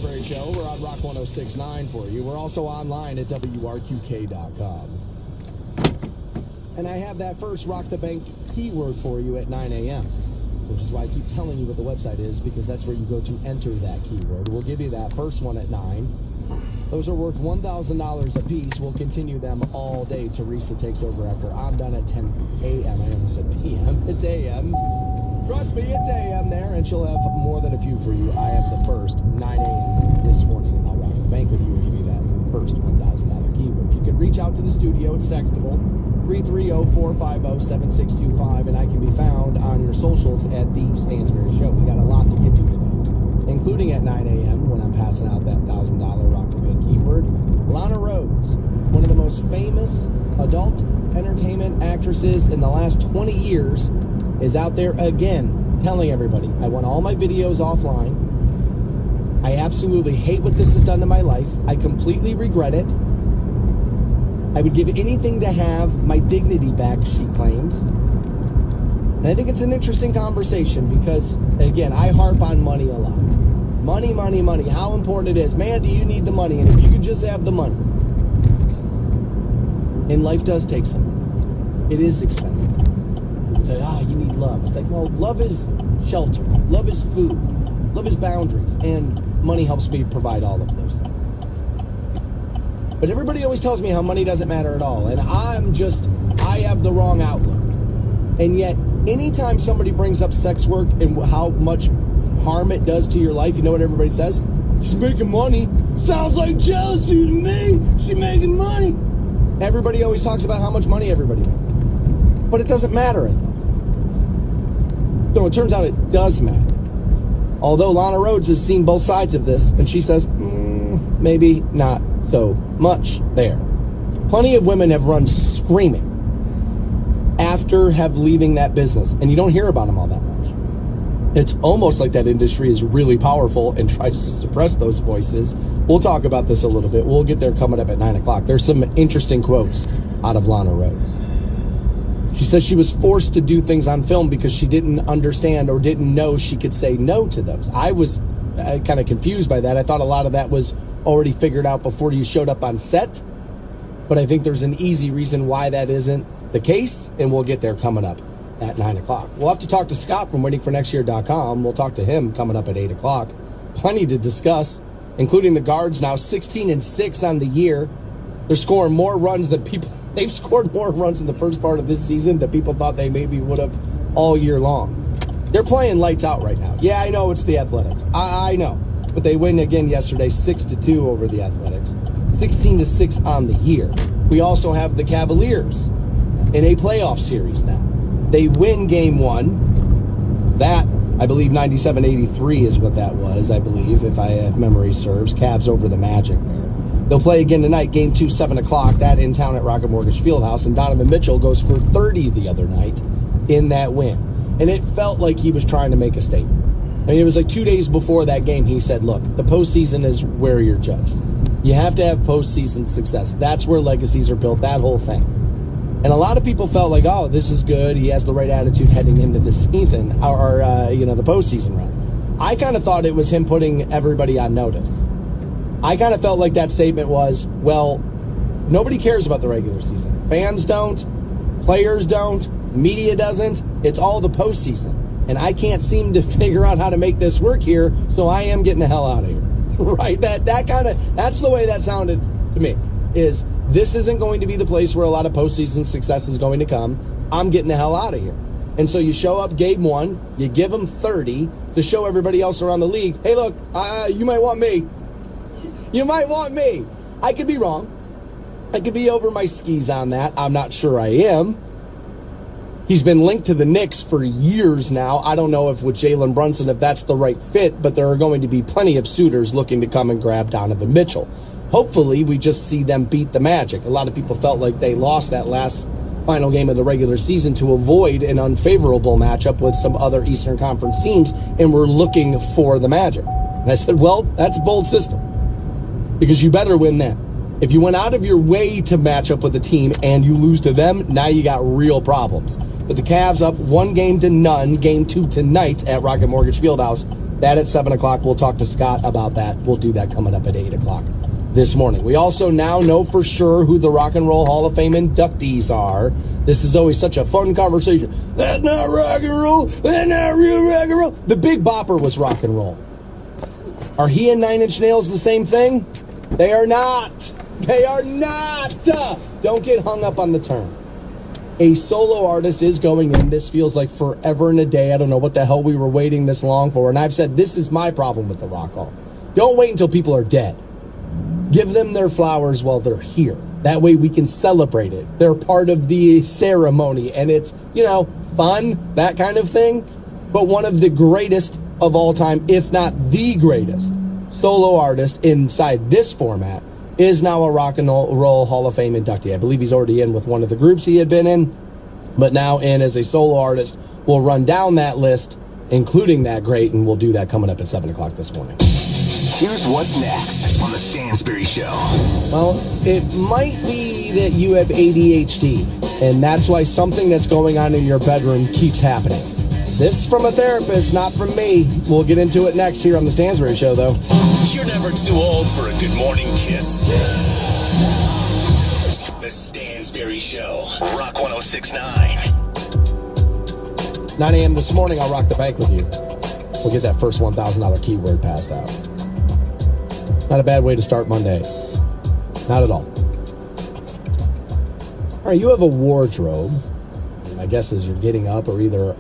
Stansbury Show. We're on Rock 106.9 for you. We're also online at WRQK.com. And I have that first Rock the Bank keyword for you at 9 a.m., which is why I keep telling you what the website is, because that's where you go to enter that keyword. We'll give you that first one at 9. Those are worth $1,000 a piece. We'll continue them all day. Teresa takes over after I'm done at 10 a.m. I almost said p.m. It's a.m. Trust me, it's a.m. there, and she'll have more than a few for you. I have the first 9 a.m. this morning, and I'll rock the bank with you and give you that first $1,000 keyword. You can reach out to the studio. It's textable. 330-450-7625, and I can be found on your socials at The Stansbury Show. We got a lot to get to today, including at 9 a.m. when I'm passing out that $1,000 Rock the Bank keyword. Lana Rhoades, one of the most famous adult entertainment actresses in the last 20 years, is out there again telling everybody, I want all my videos offline. I absolutely hate what this has done to my life. I completely regret it. I would give anything to have my dignity back, she claims. And I think it's an interesting conversation because, again, I harp on money a lot. Money, money, money. How important it is. Man, do you need the money? And if you could just have the money. And life does take some money. It is expensive. People say, you need love. It's like, no, love is shelter. Love is food. Love is boundaries. And money helps me provide all of those things. But everybody always tells me how money doesn't matter at all. And I have the wrong outlook. And yet, anytime somebody brings up sex work and how much harm it does to your life, you know what everybody says? She's making money. Sounds like jealousy to me. She's making money. Everybody always talks about how much money everybody makes. But it doesn't matter, I think. No, it turns out it does matter. Although Lana Rhoades has seen both sides of this, and she says, maybe not so much there. Plenty of women have run screaming after leaving that business, and you don't hear about them all that much. It's almost like that industry is really powerful and tries to suppress those voices. We'll talk about this a little bit. We'll get there coming up at 9 o'clock. There's some interesting quotes out of Lana Rhoades. She says she was forced to do things on film because she didn't understand or didn't know she could say no to those. I was kind of confused by that. I thought a lot of that was already figured out before you showed up on set. But I think there's an easy reason why that isn't the case, and we'll get there coming up at 9 o'clock. We'll have to talk to Scott from waitingfornextyear.com. We'll talk to him coming up at 8 o'clock. Plenty to discuss, including the Guards now 16-6 on the year. They're scoring more runs than people. They've scored more runs in the first part of this season than people thought they maybe would have all year long. They're playing lights out right now. Yeah, I know it's the Athletics. I know. But they win again yesterday, 6-2 over the Athletics. 16-6 on the year. We also have the Cavaliers in a playoff series now. They win game one. That, I believe, 97-83 is what that was, I believe, if memory serves. Cavs over the Magic there. They'll play again tonight, game 2, 7 o'clock, that in town at Rocket Mortgage Fieldhouse. And Donovan Mitchell goes for 30 the other night in that win. And it felt like he was trying to make a statement. I mean, it was like 2 days before that game, he said, look, the postseason is where you're judged. You have to have postseason success. That's where legacies are built, that whole thing. And a lot of people felt like, oh, this is good. He has the right attitude heading into the season, or the postseason run. I kind of thought it was him putting everybody on notice. I kind of felt like that statement was, well, nobody cares about the regular season. Fans don't, players don't, media doesn't. It's all the postseason. And I can't seem to figure out how to make this work here, so I am getting the hell out of here. Right? That's the way that sounded to me, is this isn't going to be the place where a lot of postseason success is going to come. I'm getting the hell out of here. And so you show up game one, you give them 30 to show everybody else around the league, hey, look, you might want me. You might want me. I could be wrong. I could be over my skis on that. I'm not sure I am. He's been linked to the Knicks for years now. I don't know if with Jalen Brunson, if that's the right fit, but there are going to be plenty of suitors looking to come and grab Donovan Mitchell. Hopefully, we just see them beat the Magic. A lot of people felt like they lost that last final game of the regular season to avoid an unfavorable matchup with some other Eastern Conference teams, and we're looking for the Magic. And I said, well, that's a bold system, because you better win them. If you went out of your way to match up with a team and you lose to them, now you got real problems. But the Cavs up 1-0, game 2 tonight at Rocket Mortgage Fieldhouse. That at 7 o'clock. We'll talk to Scott about that. We'll do that coming up at 8 o'clock this morning. We also now know for sure who the Rock and Roll Hall of Fame inductees are. This is always such a fun conversation. That's not rock and roll. That's not real rock and roll. The Big Bopper was rock and roll. Are he and Nine Inch Nails the same thing? They are not. They are not. Don't get hung up on the term. A solo artist is going in. This feels like forever and a day. I don't know what the hell we were waiting this long for. And I've said this is my problem with the Rock Hall. Don't wait until people are dead. Give them their flowers while they're here. That way we can celebrate it. They're part of the ceremony, and it's, fun, that kind of thing. But one of the greatest of all time, if not the greatest, solo artist inside this format is now a Rock and Roll Hall of Fame inductee. I believe he's already in with one of the groups he had been in, but now in as a solo artist. We'll run down that list, including that great, and we'll do that coming up at 7 o'clock this morning. Here's what's next on the Stansbury Show. Well, it might be that you have ADHD, and that's why something that's going on in your bedroom keeps happening. This from a therapist, not from me. We'll get into it next here on the Stansbury Show, though. You're never too old for a good morning kiss. The Stansbury Show. Rock 106.9. 9 a.m. this morning, I'll rock the bank with you. We'll get that first $1,000 keyword passed out. Not a bad way to start Monday. Not at all. All right, you have a wardrobe. My guess is you're getting up or either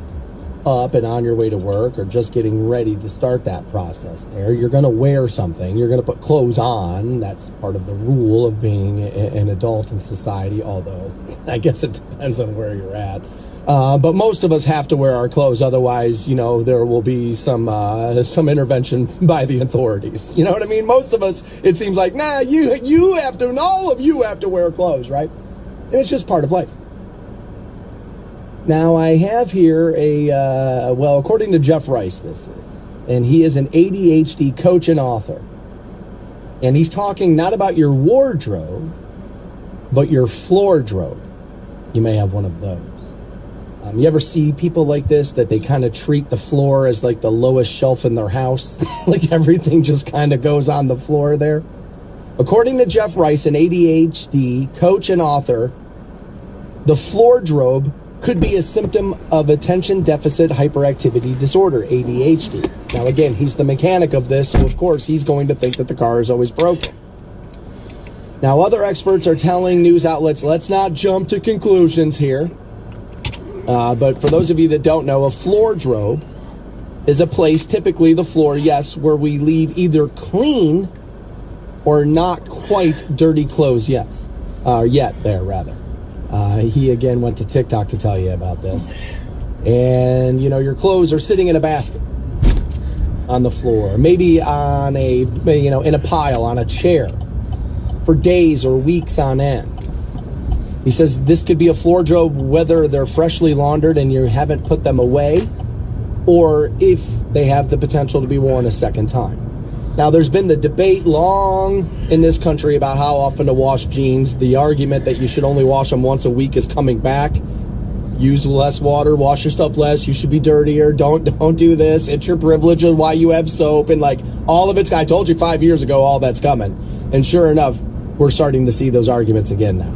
up and on your way to work or just getting ready to start that process there. You're going to wear something. You're going to put clothes on. That's part of the rule of being an adult in society, although I guess it depends on where you're at. But most of us have to wear our clothes. Otherwise, there will be some intervention by the authorities. You know what I mean? Most of us, it seems like, you have to, and all of you have to wear clothes, right? And it's just part of life. Now, I have here according to Jeff Rice, this is, and he is an ADHD coach and author. And he's talking not about your wardrobe, but your floordrobe. You may have one of those. You ever see people like this, that they kind of treat the floor as like the lowest shelf in their house? Like everything just kind of goes on the floor there. According to Jeff Rice, an ADHD coach and author, the floordrobe could be a symptom of attention deficit hyperactivity disorder, ADHD. Now, again, he's the mechanic of this, so of course he's going to think that the car is always broken. Now, other experts are telling news outlets, let's not jump to conclusions here. But for those of you that don't know, a floordrobe is a place, typically the floor, yes, where we leave either clean or not quite dirty clothes, yes. Yet there, rather. He again went to TikTok to tell you about this. And, your clothes are sitting in a basket on the floor, maybe on in a pile on a chair for days or weeks on end. He says this could be a floordrobe whether they're freshly laundered and you haven't put them away, or if they have the potential to be worn a second time. Now, there's been the debate long in this country about how often to wash jeans. The argument that you should only wash them once a week is coming back. Use less water, wash your stuff less, you should be dirtier, don't do this, it's your privilege of why you have soap, and like all of it's, I told you 5 years ago all that's coming. And sure enough, we're starting to see those arguments again now.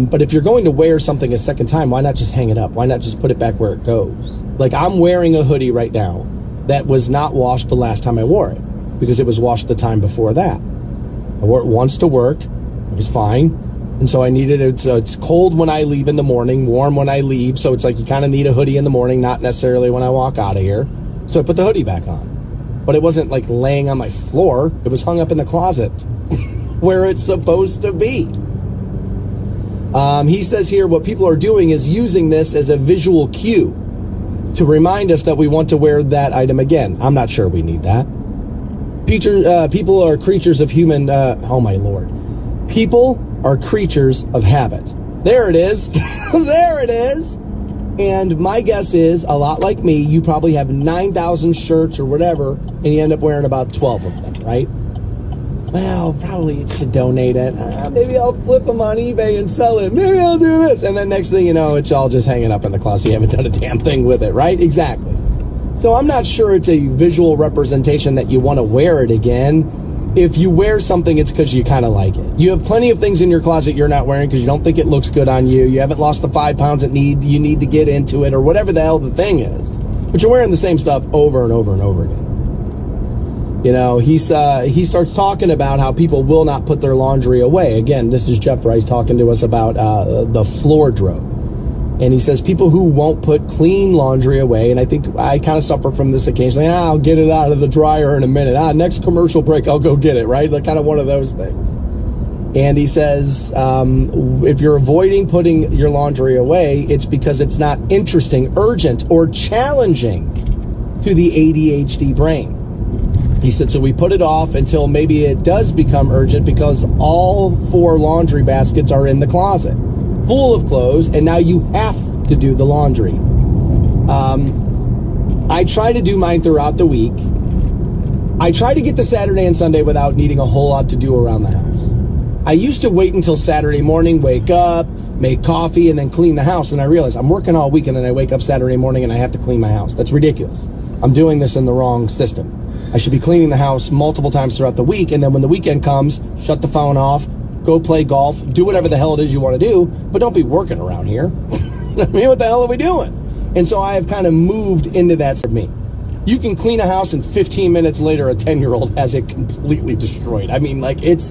But if you're going to wear something a second time, why not just hang it up? Why not just put it back where it goes? Like, I'm wearing a hoodie right now that was not washed the last time I wore it, because it was washed the time before that. I wore it once to work. It was fine. And so I needed it. So it's cold when I leave in the morning, warm when I leave. So it's like you kind of need a hoodie in the morning, not necessarily when I walk out of here. So I put the hoodie back on. But it wasn't like laying on my floor. It was hung up in the closet where it's supposed to be. He says here what people are doing is using this as a visual cue to remind us that we want to wear that item again. I'm not sure we need that. People are creatures of human... oh, my Lord. People are creatures of habit. There it is. There it is. And my guess is, a lot like me, you probably have 9,000 shirts or whatever, and you end up wearing about 12 of them, right? Well, probably you should donate it. Maybe I'll flip them on eBay and sell it. Maybe I'll do this. And then next thing you know, it's all just hanging up in the closet. You haven't done a damn thing with it, right? Exactly. So I'm not sure it's a visual representation that you want to wear it again. If you wear something, it's because you kind of like it. You have plenty of things in your closet you're not wearing because you don't think it looks good on you. You haven't lost the 5 pounds that you need to get into it, or whatever the hell the thing is. But you're wearing the same stuff over and over and over again. You know, he starts talking about how people will not put their laundry away. Again, this is Jeff Rice talking to us about the floor drobe. And he says people who won't put clean laundry away, and I think I kind of suffer from this occasionally. I'll get it out of the dryer in a minute. Next commercial break, I'll go get it, right? Like kind of one of those things. And he says if you're avoiding putting your laundry away, it's because it's not interesting, urgent, or challenging to the ADHD brain. He said, so we put it off until maybe it does become urgent because all 4 laundry baskets are in the closet, full of clothes, and now you have to do the laundry. I try to do mine throughout the week. I try to get to Saturday and Sunday without needing a whole lot to do around the house. I used to wait until Saturday morning, wake up, make coffee, and then clean the house. And I realized I'm working all week, and then I wake up Saturday morning and I have to clean my house. That's ridiculous. I'm doing this in the wrong system. I should be cleaning the house multiple times throughout the week, and then when the weekend comes, shut the phone off, go play golf, do whatever the hell it is you want to do, but don't be working around here. I mean, what the hell are we doing? And so I have kind of moved into that for me. You can clean a house and 15 minutes later, a 10-year-old has it completely destroyed. I mean, like, it's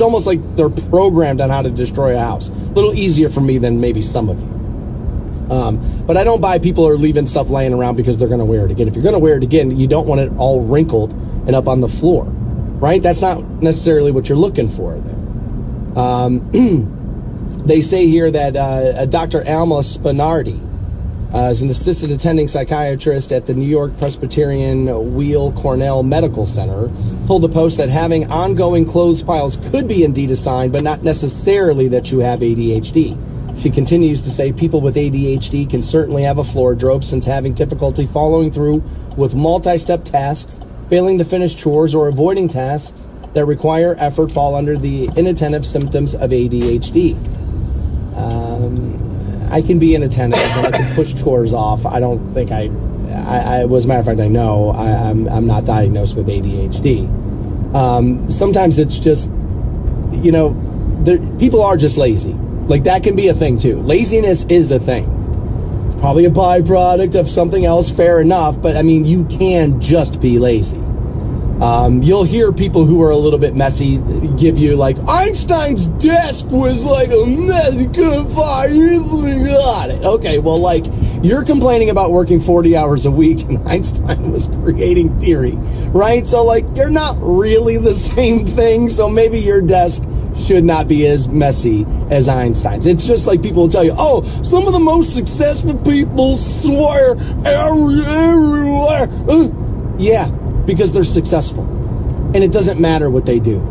almost like they're programmed on how to destroy a house. A little easier for me than maybe some of you. But I don't buy people are leaving stuff laying around because they're going to wear it again. If you're going to wear it again, you don't want it all wrinkled and up on the floor, right? That's not necessarily what you're looking for there. They say here that Dr. Alma Spinardi is an assistant attending psychiatrist at the New York Presbyterian Weill Cornell Medical Center, told the Post that having ongoing clothes piles could be indeed a sign, but not necessarily that you have ADHD. She continues to say people with ADHD can certainly have a floor drobe, since having difficulty following through with multi-step tasks, failing to finish chores, or avoiding tasks that require effort fall under the inattentive symptoms of ADHD. I can be inattentive and I can push chores off. I don't think I as a matter of fact, I know I'm not diagnosed with ADHD. Sometimes it's just, you know, people are just lazy. Like, that can be a thing too. Laziness is a thing. It's probably a byproduct of something else, fair enough, but I mean, you can just be lazy. You'll hear people who are a little bit messy give you, like, Einstein's desk was like a mess, he couldn't find anything on it. Okay, well, like, you're complaining about working 40 hours a week and Einstein was creating theory, right? So, like, you're not really the same thing, so maybe your desk should not be as messy as Einstein's. It's just like people will tell you, oh, some of the most successful people swear everywhere. Yeah, because they're successful. And it doesn't matter what they do.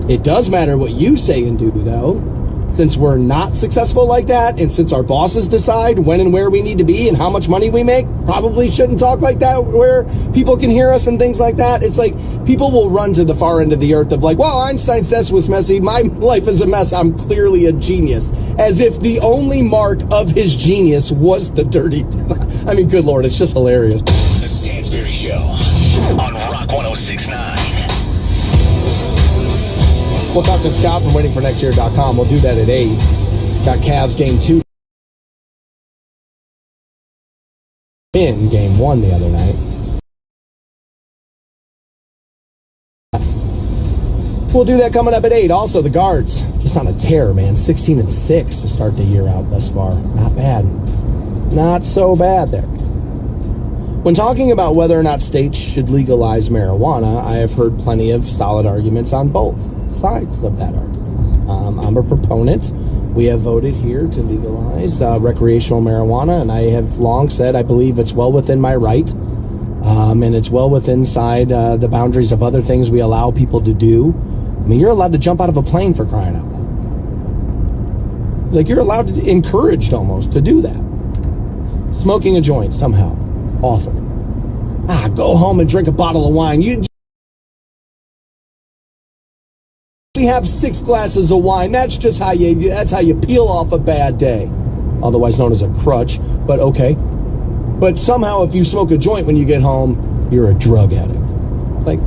It does matter what you say and do, though. Since we're not successful like that, and since our bosses decide when and where we need to be and how much money we make, probably shouldn't talk like that where people can hear us and things like that. It's like people will run to the far end of the earth of like, well, Einstein's desk was messy, my life is a mess, I'm clearly a genius. As if the only mark of his genius was the dirty... I mean, good Lord, it's just hilarious. The Stansberry Show on Rock 106.9. We'll talk to Scott from waitingfornextyear.com. We'll do that at 8. Got Cavs game 2 in game 1 the other night. We'll do that coming up at 8. Also, the Guards, just on a tear, man. 16-6 to start the year out thus far. Not bad. Not so bad there. When talking about whether or not states should legalize marijuana, I have heard plenty of solid arguments on both sides of that argument. I'm a proponent. We have voted here to legalize recreational marijuana, and I have long said I believe it's well within my right, and it's well within the boundaries of other things we allow people to do. I mean, you're allowed to jump out of a plane, for crying out loud. Like, you're allowed to, encouraged almost, to do that. Smoking a joint, somehow. Awful. Go home and drink a bottle of wine. You have 6 glasses of wine. That's just how you peel off a bad day. Otherwise known as a crutch, but okay. But somehow if you smoke a joint when you get home, you're a drug addict. Like,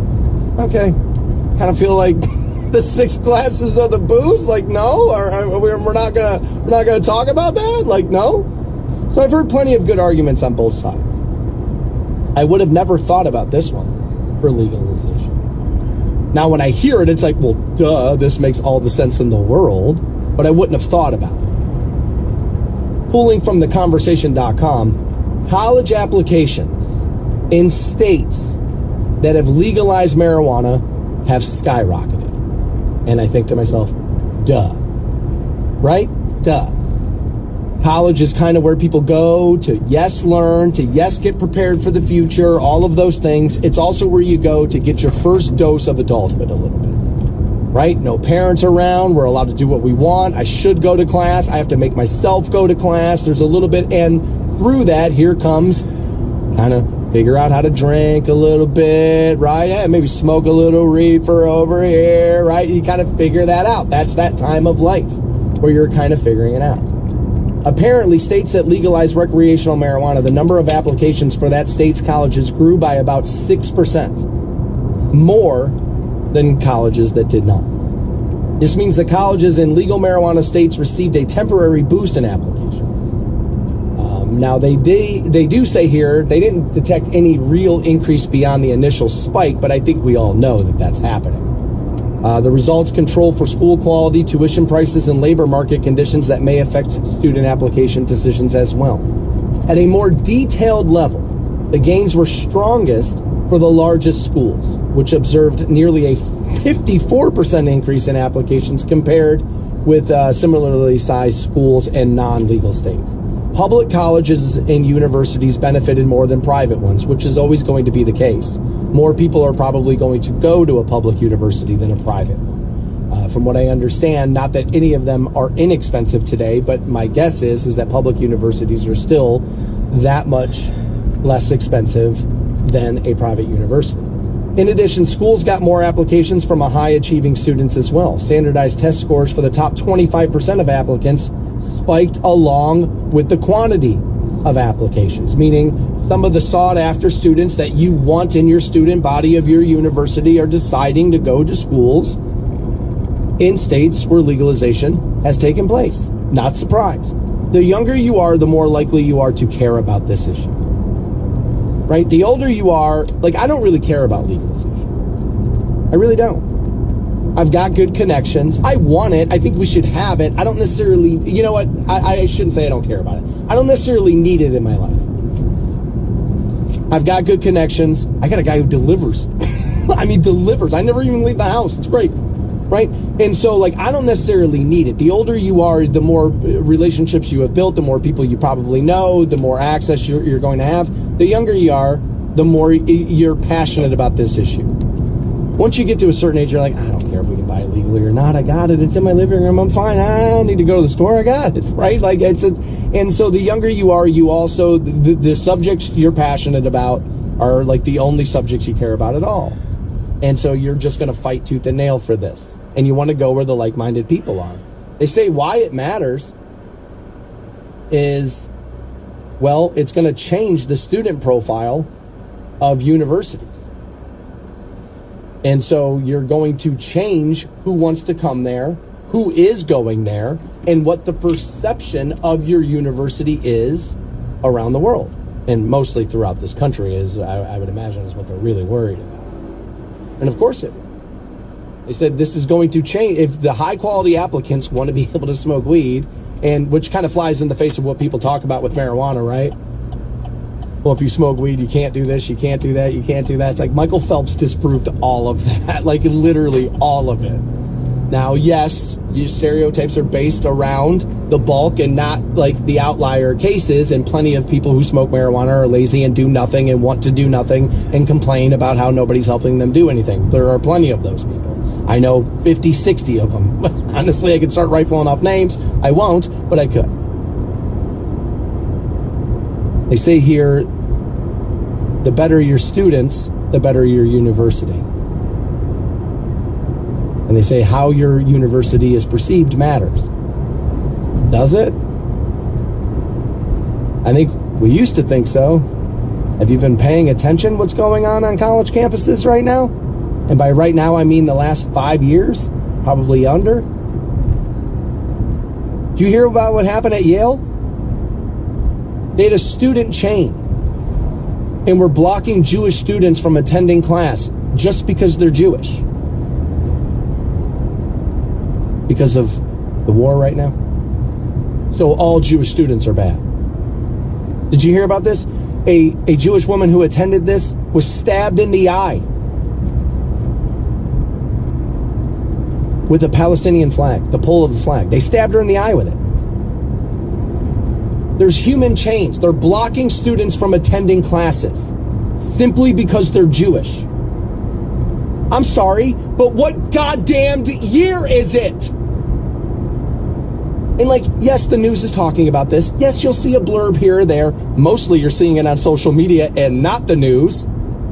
okay, kind of feel like the 6 glasses of the booze, like, no, or we're not gonna talk about that, like, no. So I've heard plenty of good arguments on both sides. I would have never thought about this one for legalization. Now when I hear it, it's like, well, duh, this makes all the sense in the world, but I wouldn't have thought about it. Pulling from theconversation.com, college applications in states that have legalized marijuana have skyrocketed. And I think to myself, duh. Right? Duh. College is kind of where people go to, yes, learn, to, yes, get prepared for the future, all of those things. It's also where you go to get your first dose of adulthood a little bit. Right? No parents around. We're allowed to do what we want. I should go to class. I have to make myself go to class. There's a little bit, and through that, here comes kind of figure out how to drink a little bit, right? Yeah, maybe smoke a little reefer over here, right? You kind of figure that out. That's that time of life where you're kind of figuring it out. Apparently, states that legalize recreational marijuana, the number of applications for that state's colleges grew by about 6%, more than colleges that did not. This means that colleges in legal marijuana states received a temporary boost in applications. Now, they do say here they didn't detect any real increase beyond the initial spike, but I think we all know that that's happening. The results control for school quality, tuition prices, and labor market conditions that may affect student application decisions as well. At a more detailed level, the gains were strongest for the largest schools, which observed nearly a 54% increase in applications compared with similarly sized schools in non-legal states. Public colleges and universities benefited more than private ones, which is always going to be the case. More people are probably going to go to a public university than a private one. From what I understand, not that any of them are inexpensive today, but my guess is that public universities are still that much less expensive than a private university. In addition, schools got more applications from high-achieving students as well. Standardized test scores for the top 25% of applicants spiked along with the quantity of applications, meaning some of the sought-after students that you want in your student body of your university are deciding to go to schools in states where legalization has taken place. Not surprised. The younger you are, the more likely you are to care about this issue. Right? The older you are, like, I don't really care about legalization. I really don't. I've got good connections. I want it. I think we should have it. I don't necessarily, you know what? I shouldn't say I don't care about it. I don't necessarily need it in my life. I've got good connections. I got a guy who delivers. I mean, delivers. I never even leave the house. It's great. Right? And so, like, I don't necessarily need it. The older you are, the more relationships you have built, the more people you probably know, the more access you're going to have. The younger you are, the more you're passionate about this issue. Once you get to a certain age, you're like, I don't care if we can buy it legally or not. I got it. It's in my living room. I'm fine. I don't need to go to the store. I got it. Right? Like, and so the younger you are, you also, the subjects you're passionate about are like the only subjects you care about at all. And so you're just going to fight tooth and nail for this. And you want to go where the like-minded people are. They say why it matters is, well, it's going to change the student profile of universities. And so you're going to change who wants to come there, who is going there, and what the perception of your university is around the world. And mostly throughout this country, is I would imagine is what they're really worried about. And of course it will. They said this is going to change if the high quality applicants want to be able to smoke weed, and which kind of flies in the face of what people talk about with marijuana, right? Well, if you smoke weed, you can't do this, you can't do that, you can't do that. It's like Michael Phelps disproved all of that, like literally all of it. Now, yes, your stereotypes are based around the bulk and not like the outlier cases, and plenty of people who smoke marijuana are lazy and do nothing and want to do nothing and complain about how nobody's helping them do anything. There are plenty of those people. I know 50, 60 of them. Honestly, I could start rifling off names. I won't, but I could. They say here, the better your students, the better your university. And they say how your university is perceived matters. Does it? I think We used to think so. Have you been paying attention what's going on college campuses right now? And by right now, I mean the last 5 years, probably under. Did you hear about what happened at Yale? They had a student chain and were blocking Jewish students from attending class just because they're Jewish. Because of the war right now. So all Jewish students are bad. Did you hear about this? A Jewish woman who attended this was stabbed in the eye with a Palestinian flag, the pole of the flag. They stabbed her in the eye with it. There's human chains. They're blocking students from attending classes simply because they're Jewish. I'm sorry, but what goddamned year is it? And like, yes, the news is talking about this. Yes, you'll see a blurb here or there. Mostly you're seeing it on social media and not the news.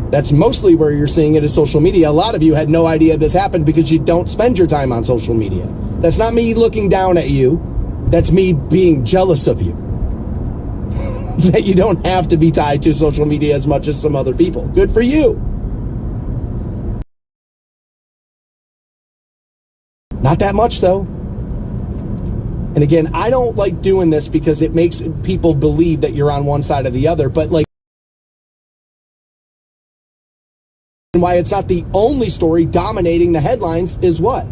That's mostly where you're seeing it is social media. A lot of you had no idea this happened because you don't spend your time on social media. That's not me looking down at you. That's me being jealous of you. That you don't have to be tied to social media as much as some other people. Good for you. Not that much, though. And again, I don't like doing this because it makes people believe that you're on one side or the other, but like, and why it's not the only story dominating the headlines is what?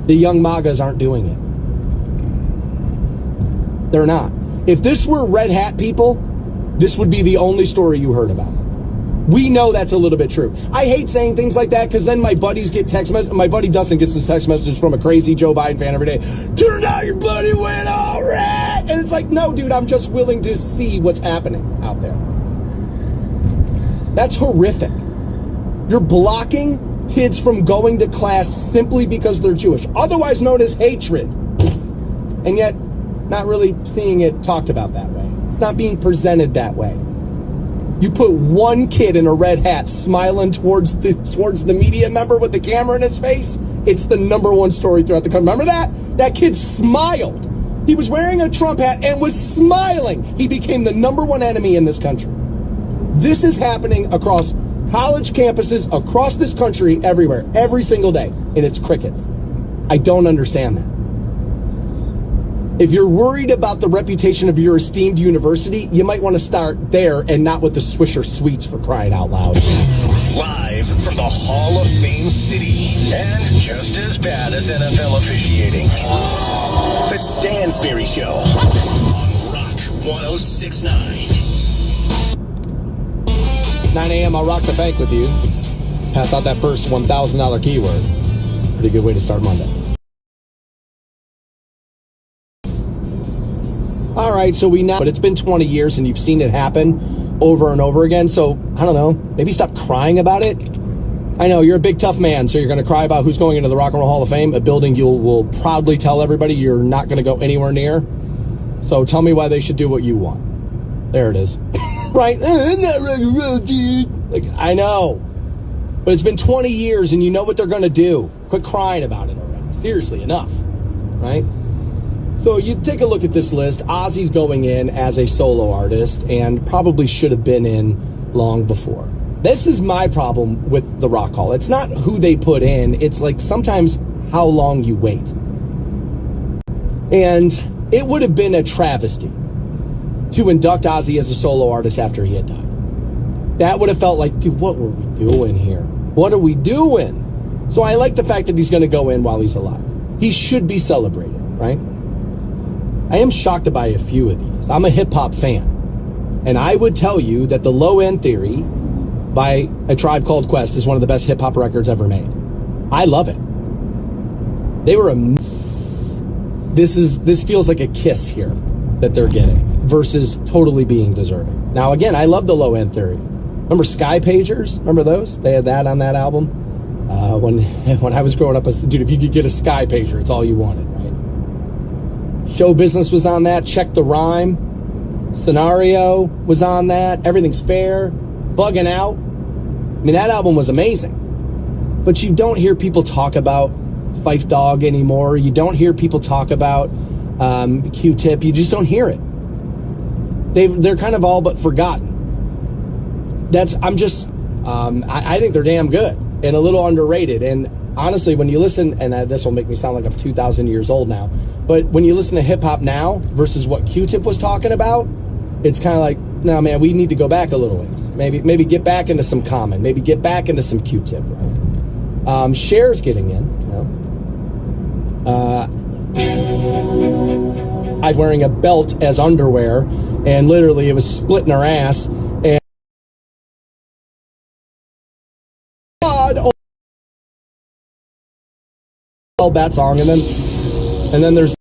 The young MAGAs aren't doing it. They're not. If this were red hat people, this would be the only story you heard about. We know that's a little bit true. I hate saying things like that because then my buddies get text messages. My buddy Dustin gets this text message from a crazy Joe Biden fan every day. Turned out your buddy went all red. And it's like, no, dude, I'm just willing to see what's happening out there. That's horrific. You're blocking kids from going to class simply because they're Jewish, otherwise known as hatred. And yet, not really seeing it talked about that way. It's not being presented that way. You put one kid in a red hat smiling towards the media member with the camera in his face, it's the #1 story throughout the country. Remember that? That kid smiled. He was wearing a Trump hat and was smiling. He became the #1 enemy in this country. This is happening across college campuses, across this country, everywhere, every single day, and it's crickets. I don't understand that. If you're worried about the reputation of your esteemed university, you might want to start there and not with the Swisher Sweets, for crying out loud. Live from the Hall of Fame City. And just as bad as NFL officiating. The Stansberry Show on Rock 106.9. 9 a.m., I'll rock the bank with you. Pass out that first $1,000 keyword. Pretty good way to start Monday. All right, so we know, but it's been 20 years and you've seen it happen over and over again. So, I don't know, maybe stop crying about it. I know you're a big, tough man, so you're going to cry about who's going into the Rock and Roll Hall of Fame, a building you will proudly tell everybody you're not going to go anywhere near. So tell me why they should do what you want. There it is. Right? I'm not Rock and Roll, dude. Like, I know. But it's been 20 years and you know what they're going to do. Quit crying about it already. Seriously, enough. Right? So you take a look at this list. Ozzy's going in as a solo artist and probably should have been in long before. This is my problem with the Rock Hall. It's not who they put in. It's like sometimes how long you wait. And it would have been a travesty to induct Ozzy as a solo artist after he had died. That would have felt like, dude, what were we doing here? What are we doing? So I like the fact that he's going to go in while he's alive. He should be celebrated, right? I am shocked by a few of these. I'm a hip-hop fan. And I would tell you that the Low End Theory by A Tribe Called Quest is one of the best hip-hop records ever made. I love it. They were this feels like a kiss here that they're getting versus totally being deserving. Now, again, I love the Low End Theory. Remember Sky Pagers? Remember those? They had that on that album. When I was growing up, I said, dude, if you could get a Sky Pager, it's all you wanted, right? Show Business was on that. Check the Rhyme. Scenario was on that. Everything's Fair. Bugging Out. I mean, that album was amazing. But you don't hear people talk about Phife Dawg anymore. You don't hear people talk about Q-Tip. You just don't hear it. They're kind of all but forgotten. I think they're damn good and a little underrated. And honestly, when you listen, and this will make me sound like I'm 2,000 years old now, but when you listen to hip hop now versus what Q-Tip was talking about, it's kind of like, no, man, we need to go back a little ways. Maybe get back into some Common. Maybe get back into some Q-Tip. Right? Cher's getting in. I'm wearing a belt as underwear, and literally it was splitting her ass. And God, that song, and then there's.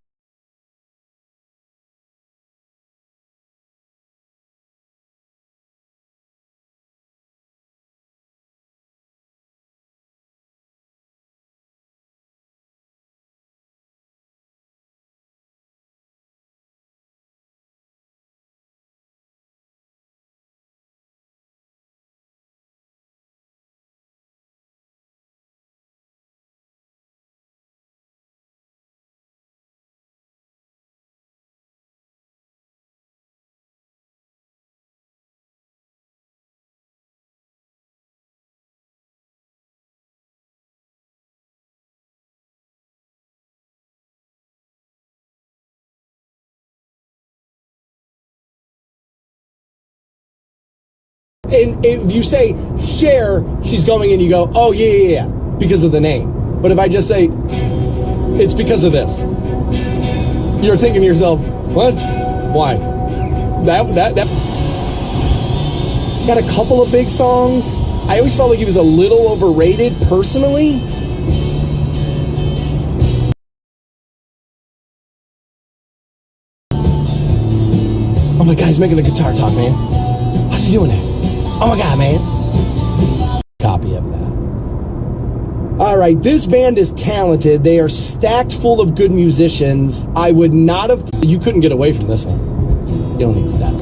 And if you say Cher, she's going in, you go, oh, yeah, because of the name. But if I just say, it's because of this, you're thinking to yourself, what? Why? That. Got a couple of big songs. I always felt like he was a little overrated, personally. Oh my God, he's making the guitar talk, man. How's he doing that? Oh my God, man. Copy of that. All right, this band is talented. They are stacked full of good musicians. I would not have... You couldn't get away from this one. You don't need that.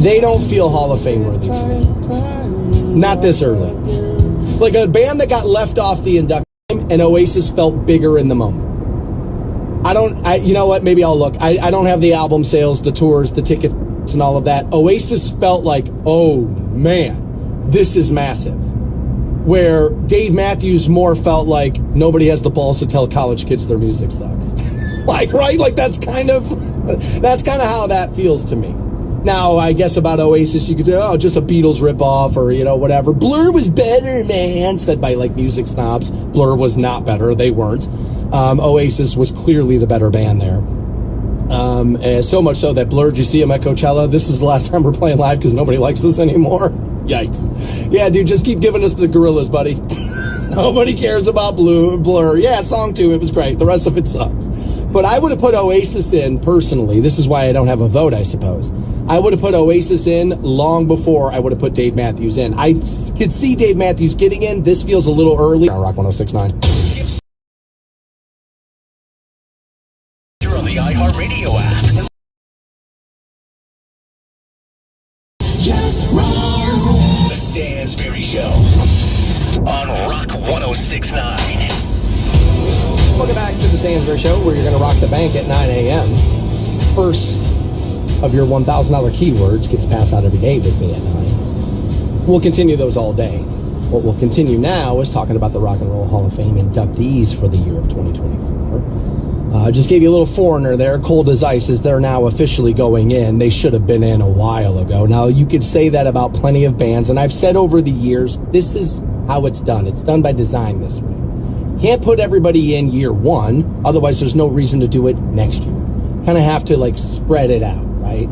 They don't feel Hall of Fame worthy to me. Not this early. Like a band that got left off the induction and Oasis felt bigger in the moment. You know what? Maybe I'll look. I don't have the album sales, the tours, the tickets, and all of that. Oasis felt like, oh man, this is massive. Where Dave Matthews more felt like nobody has the balls to tell college kids their music sucks. Right? Like that's kind of how that feels to me. Now, I guess about Oasis, you could say, oh, just a Beatles ripoff or, whatever. Blur was better, man, said by, music snobs. Blur was not better. They weren't. Oasis was clearly the better band there. So much so that Blur, did you see them at Coachella? This is the last time we're playing live because nobody likes us anymore. Yikes. Yeah, dude, just keep giving us the Gorillas, buddy. Nobody cares about Blur. Yeah, song 2, it was great. The rest of it sucks. But I would have put Oasis in, personally. This is why I don't have a vote, I suppose. I would have put Oasis in long before I would have put Dave Matthews in. I could see Dave Matthews getting in. This feels a little early. Rock 106.9. You're on the iHeartRadio app. Just wrong. The Stansberry Show on Rock 106.9. Welcome back to the Stansberry Show, where you're going to rock the bank at 9 a.m. First of your $1,000 keywords gets passed out every day with me at 9. We'll continue those all day. What we'll continue now is talking about the Rock and Roll Hall of Fame inductees for the year of 2024. Just gave you a little foreigner there. Cold as Ice is they're now officially going in. They should have been in a while ago. Now, you could say that about plenty of bands, and I've said over the years, this is how it's done. It's done by design this way. Can't put everybody in year one, otherwise there's no reason to do it next year. Kind of have to spread it out, right?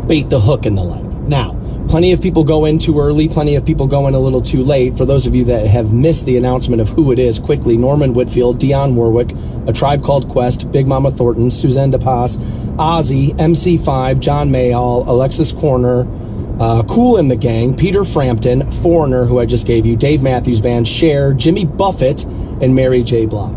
Bait the hook and the like. Now, plenty of people go in too early, plenty of people go in a little too late. For those of you that have missed the announcement of who it is, quickly, Norman Whitfield, Dionne Warwick, A Tribe Called Quest, Big Mama Thornton, Suzanne DePass, Ozzy, MC5, John Mayall, Alexis Corner, Kool and the Gang, Peter Frampton, Foreigner, who I just gave you, Dave Matthews Band, Cher, Jimmy Buffett, and Mary J. Blige.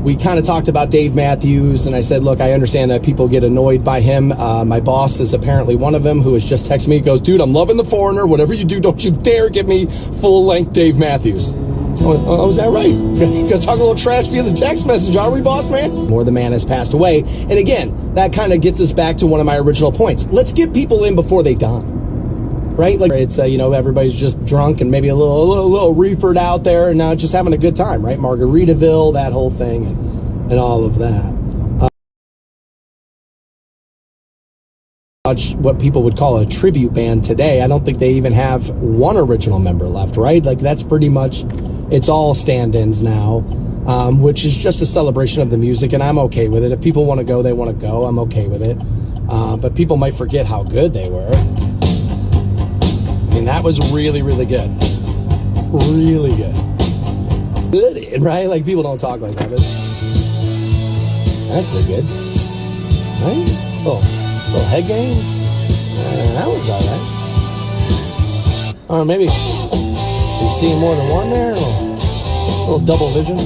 We kind of talked about Dave Matthews, and I said, look, I understand that people get annoyed by him. My boss is apparently one of them, who has just texted me. He goes, dude, I'm loving the Foreigner. Whatever you do, don't you dare give me full-length Dave Matthews. Oh, is that right? Gonna talk a little trash via the text message, are we, boss man? More the man has passed away. And again, that kind of gets us back to one of my original points. Let's get people in before they die. Right? Like it's, everybody's just drunk and maybe a little reefered out there and now just having a good time, right? Margaritaville, that whole thing and all of that. What people would call a tribute band today. I don't think they even have one original member left, right? Like that's pretty much, it's all stand-ins now, which is just a celebration of the music, and I'm okay with it. If people want to go, they want to go. I'm okay with it. But people might forget how good they were. I mean, that was really, really good. Really good. Good, right? Like people don't talk like that, but that's pretty good. Right? Little head games. That was all right. Or maybe you seeing more than one there. A little double vision.